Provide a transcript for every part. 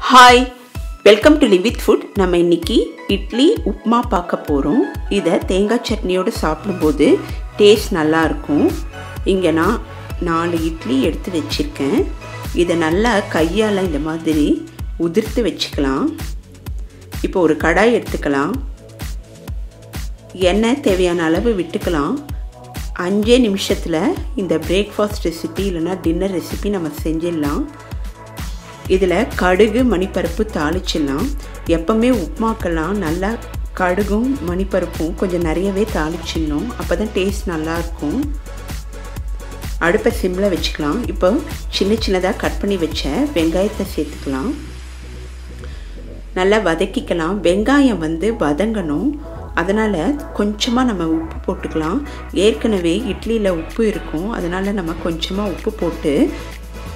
Hi, welcome to Live with Food. நம்ம இன்னைக்கு இட்லி உப்மா பார்க்க போறோம். இத தேங்காய் சட்னியோட சாப்பிடும்போது டேஸ்ட் நல்லா இருக்கும். இங்க நான் 4 இட்லி எடுத்து வச்சிருக்கேன். இத நல்லா கையால இந்த மாதிரி உதிர்த்து வெச்சுக்கலாம். இப்போ ஒரு கடாய் எடுத்துக்கலாம். எண்ணெய் தேவையான அளவு விட்டுக்கலாம். 5 நிமிஷத்துல இந்த பிரேக்ஃபாஸ்ட் ரெசிபி இல்லனா டின்னர் ரெசிபி நம்ம செஞ்சிடலாம். இதில் கடுகு மணிப்பருப்பு தாளிச்சிடலாம். எப்பவுமே உப்புமாக்கெல்லாம் நல்லா கடுகும் மணிப்பருப்பும் கொஞ்சம் நிறையவே தாளிச்சிடணும். அப்போ தான் டேஸ்ட் நல்லாயிருக்கும். அடுப்பை சிம்மில் வச்சுக்கலாம். இப்போ சின்ன சின்னதாக கட் பண்ணி வச்ச வெங்காயத்தை சேர்த்துக்கலாம். நல்லா வதக்கிக்கலாம். வெங்காயம் வதங்கணும். அதனால் கொஞ்சமாக நம்ம உப்பு போட்டுக்கலாம். ஏற்கனவே இட்லியில் உப்பு இருக்கும். அதனால் நம்ம கொஞ்சமாக உப்பு போட்டு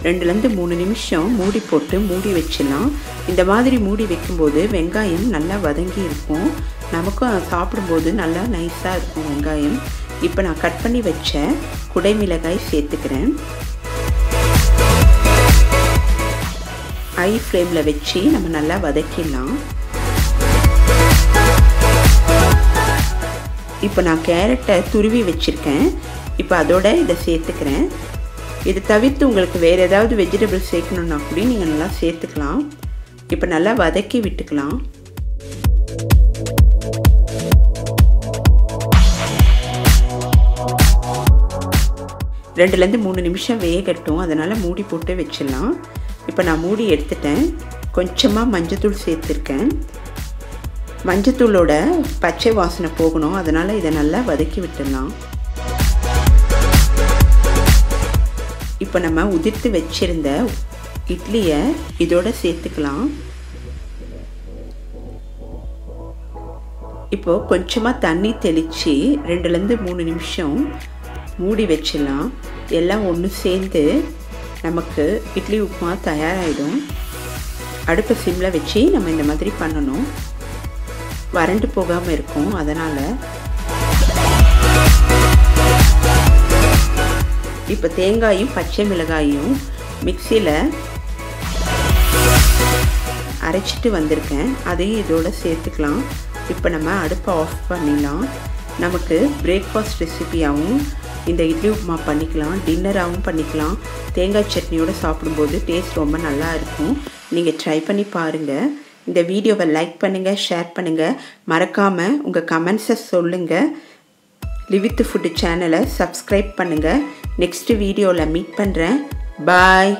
2-3 நிமிஷம் மூடி போட்டு மூடி வச்சிடலாம். இந்த மாதிரி மூடி வைக்கும்போது வெங்காயம் நல்லா வதங்கி இருக்கும். நமக்கும் சாப்பிடும்போது நல்லா நைஸாக இருக்கும் வெங்காயம். இப்போ நான் கட் பண்ணி வச்ச குடைமிளகாய் சேர்த்துக்கிறேன். ஹை ஃப்ளேமில் வச்சு நம்ம நல்லா வதக்கிடலாம். இப்போ நான் கேரட்டை துருவி வச்சுருக்கேன். இப்போ அதோட இதை சேர்த்துக்கிறேன். இது தவிர்த்து உங்களுக்கு வேறு ஏதாவது வெஜிடபிள் சேர்க்கணுன்னா கூட நீங்கள் நல்லா சேர்த்துக்கலாம். இப்போ நல்லா வதக்கி விட்டுக்கலாம். ரெண்டுலேருந்து 3 நிமிஷம் வேகட்டும். அதனால் மூடி போட்டு வச்சிடலாம். இப்போ நான் மூடி எடுத்துட்டேன். கொஞ்சமாக மஞ்சத்தூள் சேர்த்துருக்கேன். மஞ்சத்தூளோட பச்சை வாசனை போகணும். அதனால் இதை நல்லா வதக்கி விட்டுடலாம். இப்போ நம்ம உதிர்த்து வச்சிருந்த இட்லியை இதோட சேர்த்துக்கலாம். இப்போ கொஞ்சமாக தண்ணி தெளித்து 2-3 நிமிஷம் மூடி வச்சிடலாம். எல்லாம் ஒன்று சேர்ந்து நமக்கு இட்லி உப்புமா தயாராகிடும். அடுப்பை சிம்மில் வச்சு நம்ம இந்த மாதிரி பண்ணணும். வறண்டு போகாமல் இருக்கும். அதனால் இப்போ தேங்காயும் பச்சை மிளகாயும் மிக்சியில் அரைச்சிட்டு வந்திருக்கேன். அதையும் இதோட சேர்த்துக்கலாம். இப்போ நம்ம அடுப்பை ஆஃப் பண்ணிடலாம். நமக்கு பிரேக்ஃபாஸ்ட் ரெசிபியாகவும் இந்த இட்லி உப்புமா பண்ணிக்கலாம். டின்னராகவும் பண்ணிக்கலாம். தேங்காய் சட்னியோடு சாப்பிடும்போது டேஸ்ட் ரொம்ப நல்லா இருக்கும். நீங்கள் ட்ரை பண்ணி பாருங்கள். இந்த வீடியோவை லைக் பண்ணுங்கள், ஷேர் பண்ணுங்கள். மறக்காமல் உங்கள் கமெண்ட்ஸை சொல்லுங்கள். லிவ் வித் ஃபுட் சேனலை சப்ஸ்கிரைப் பண்ணுங்கள். நெக்ஸ்ட் வீடியோவில் மீட் பண்ணுறேன். பாய்.